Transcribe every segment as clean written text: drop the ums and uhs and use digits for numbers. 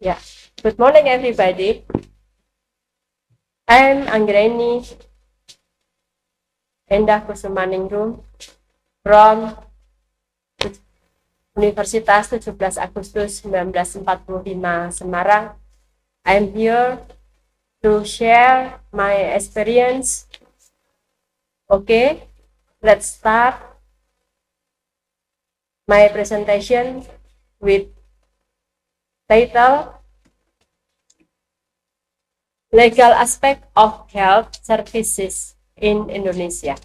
Yeah. Good morning, everybody. I'm Anggreni Endah Kusumaningrum from Universitas 17 Agustus 1945 Semarang. I'm here to share my experience. Okay, let's start my presentation with title Legal Aspect of Health Services in Indonesia.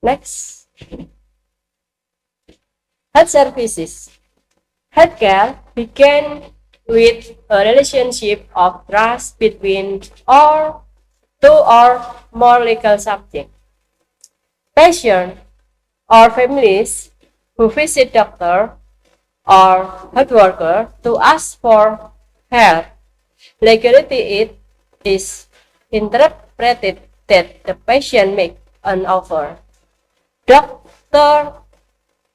Next. Health services. Healthcare began with a relationship of trust between two or more legal subjects. Patients or families who visit doctor or health worker to ask for help. Legality it is interpreted that the patient makes an offer. Doctor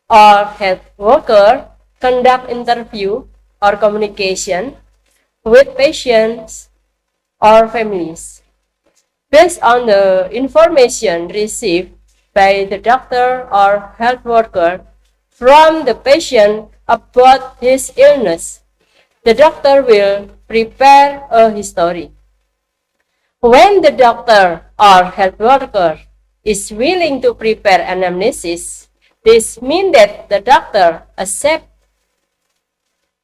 or health worker conduct interview or communication with patients or families. Based on the information received by the doctor or health worker from the patient about his illness, the doctor will prepare a history. When the doctor or health worker is willing to prepare an anamnesis, this means that the doctor accepts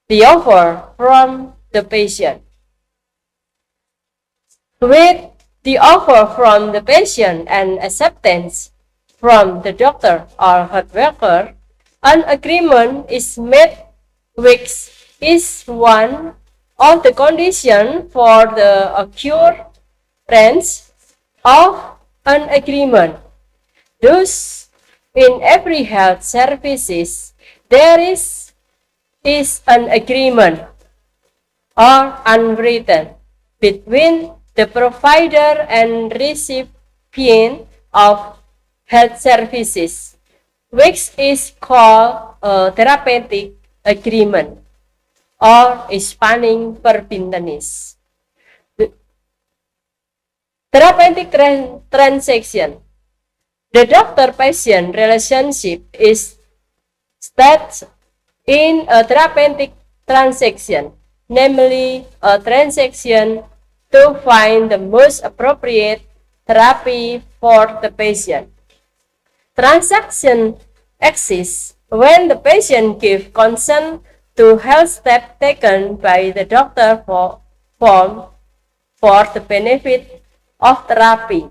the offer from the patient. With the offer from the patient and acceptance from the doctor or health worker, an agreement is made which is one of the conditions for the occurrence of an agreement. Thus, in every health services, there is an agreement or unwritten between the provider and recipient of health services, which is called a therapeutic agreement or a spanning verbintenis. Therapeutic transaction. The doctor-patient relationship is stated in a therapeutic transaction, namely a transaction to find the most appropriate therapy for the patient. Transaction exists when the patient gives consent to health steps taken by the doctor for the benefit of therapy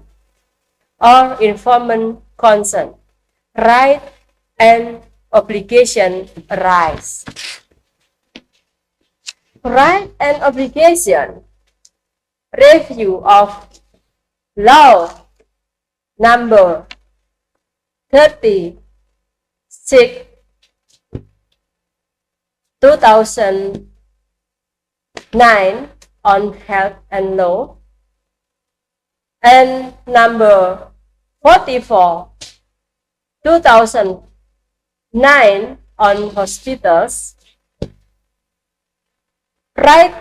or informed consent. Right and obligation arise. Right and obligation. Review of Law number 36 2009 on health and law, and number 44 2009 on hospitals. Right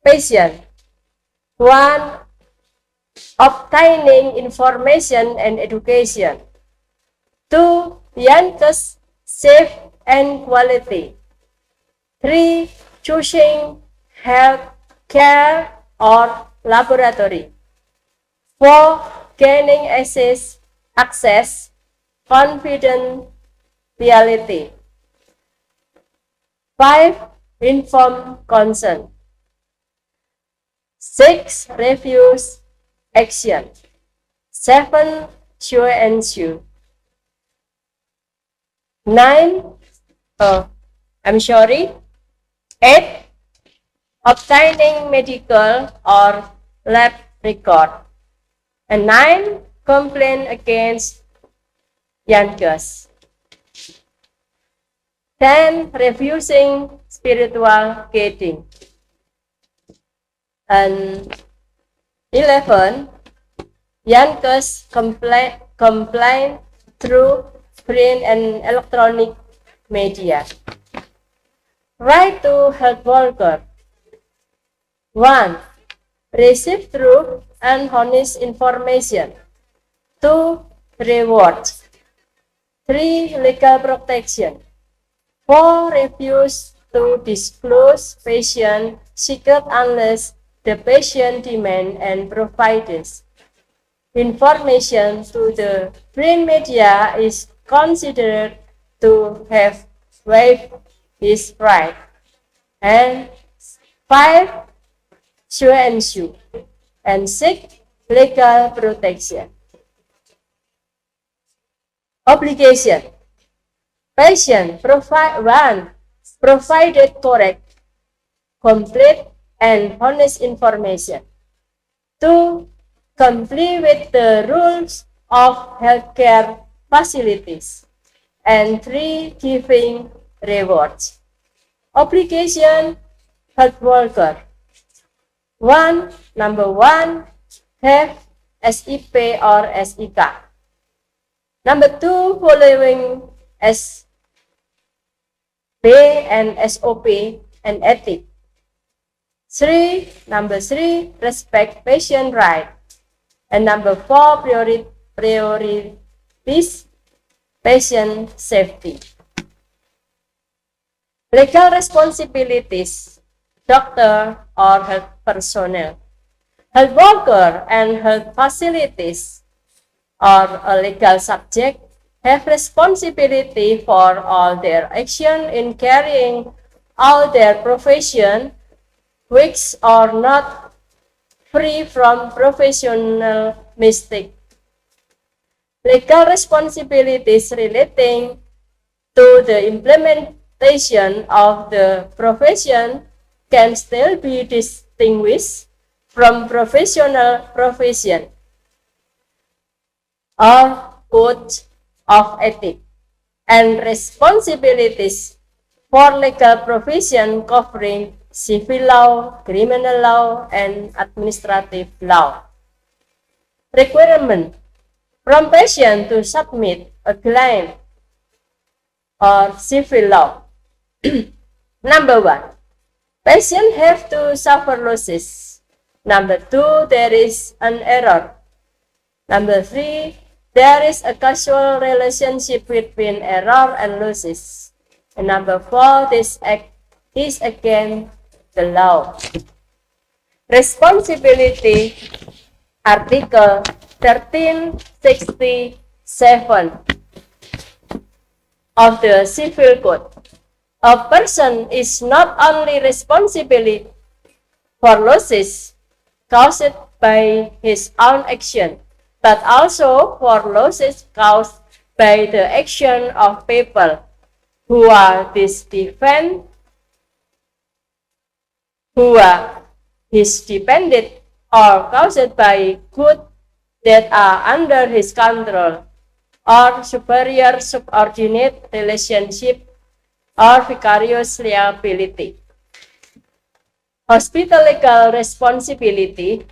patient. 1. Obtaining information and education. 2. Yankes safe and quality. 3. Choosing health care or laboratory. 4. Gaining access, confidentiality. 5. Informed consent. 6. Refuse action. 7. Sure and sure. 9. 8. Obtaining medical or lab record. And 9. Complaint against Yankes. 10. Refusing spiritual guiding. And 11. Yankes complain through print and electronic media. Right to health worker. 1. Receive true and honest information. 2. Rewards. 3. Legal protection. 4. Refuse to disclose patient secret unless the patient demand and provides information to the print media is considered to have waived his right. And 5. Sue and sue. And 6. Legal protection. Obligation. Patient provided correct, complete, and honest information. 2. Comply with the rules of healthcare facilities. And 3. Giving rewards. Obligation health worker. Number 1, have SIP or SIK. Number 2, following SB and SOP and ethic. Number 3, respect patient right. And number 4, prioritize patient safety. Legal responsibilities, doctor or health personnel. Health worker and health facilities or a legal subject have responsibility for all their action in carrying out their profession, which are not free from professional mistake. Legal responsibilities relating to the implementation of the profession can still be distinguished from professional profession or code of ethics, and responsibilities for legal profession covering civil law, criminal law, and administrative law. Requirement from patient to submit a claim or civil law. Number 1, patient have to suffer losses. Number 2, there is an error. Number 3, there is a causal relationship between error and losses. And number 4, this act is against the law. Responsibility, Article 1367 of the Civil Code. A person is not only responsible for losses caused by his own action, but also for losses caused by the action of people who are his dependent or caused by goods that are under his control or superior subordinate relationship or vicarious liability. Hospital legal responsibility.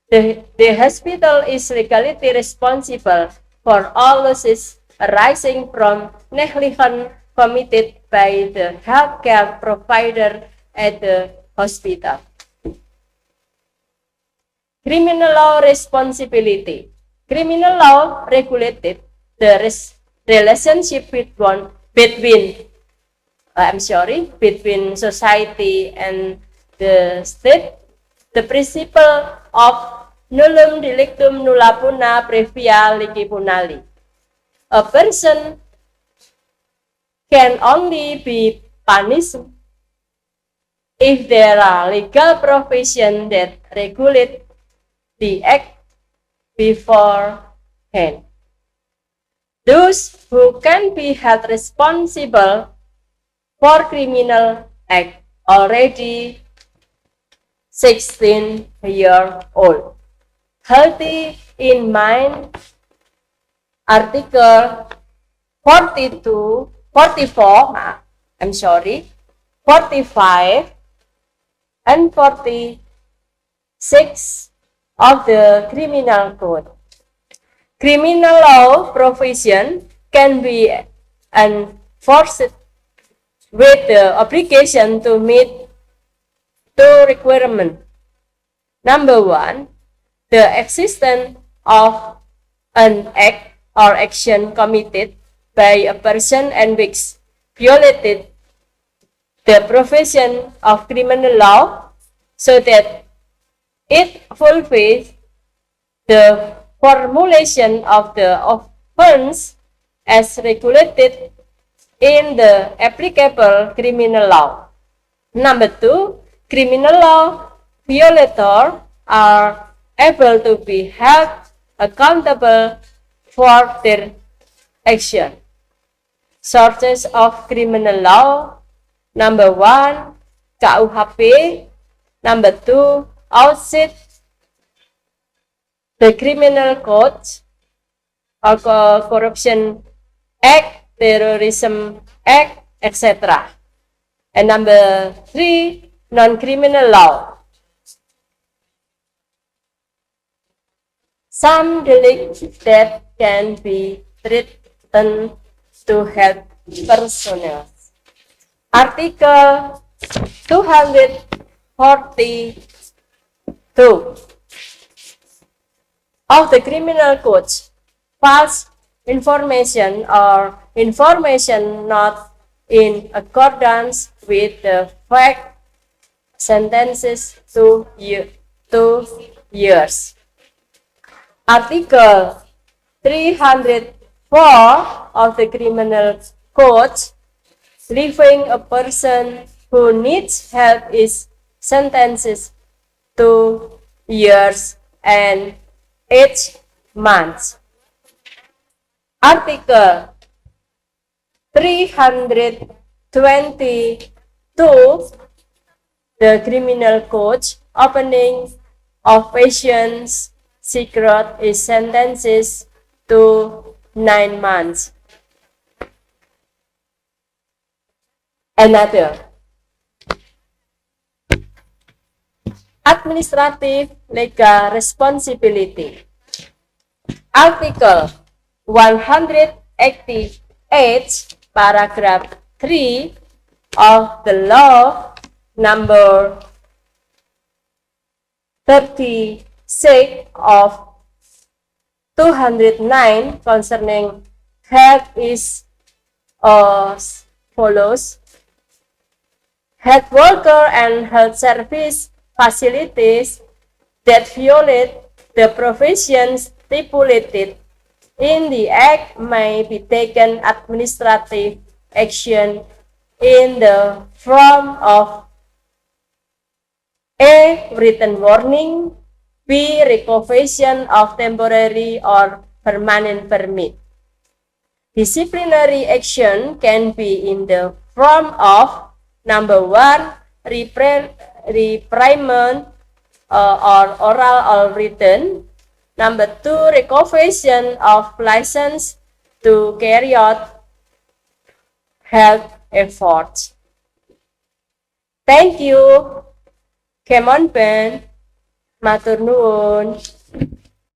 The hospital is legally responsible for all losses arising from negligence committed by the healthcare provider at the hospital. Criminal law responsibility. Criminal law regulated the relationship between society and the state. The principle of nullum delictum nulla puna previa lege punali. A person can only be punished if there are legal provisions that regulate the act beforehand. Those who can be held responsible for criminal act already 16-year-old. Healthy in mind, Article 44, 45 and 46 of the Criminal Code. Criminal law provision can be enforced with the obligation to meet two requirements. Number one, the existence of an act or action committed by a person and which violated the provision of criminal law so that it fulfills the formulation of the offense as regulated in the applicable criminal law. Number two, criminal law violators are able to be held accountable for their action. Sources of criminal law. Number one, KUHP. Number two, outside the criminal code or corruption act, terrorism act, etc. And number three, non-criminal law. Some delicts that can be threatened to health personnel. Article 242 of the Criminal Code, false information or information not in accordance with the fact sentences to 2 years. Article 304 of the Criminal Code, leaving a person who needs help is sentenced to years and 8 months. Article 322, the Criminal Code, opening of patient's secret is sentenced to 9 months. Another. Administrative legal responsibility. Article 188, paragraph 3 of the law number 36 of 209 concerning health is as follows. Health worker and health service facilities that violate the provisions stipulated in the Act may be taken administrative action in the form of A. Written warning, B. Revocation of temporary or permanent permit. Disciplinary action can be in the form of number one, reprimand or oral or written. Number two, revocation of license to carry out health efforts. Thank you. Kemon Ben. Matur nuwun.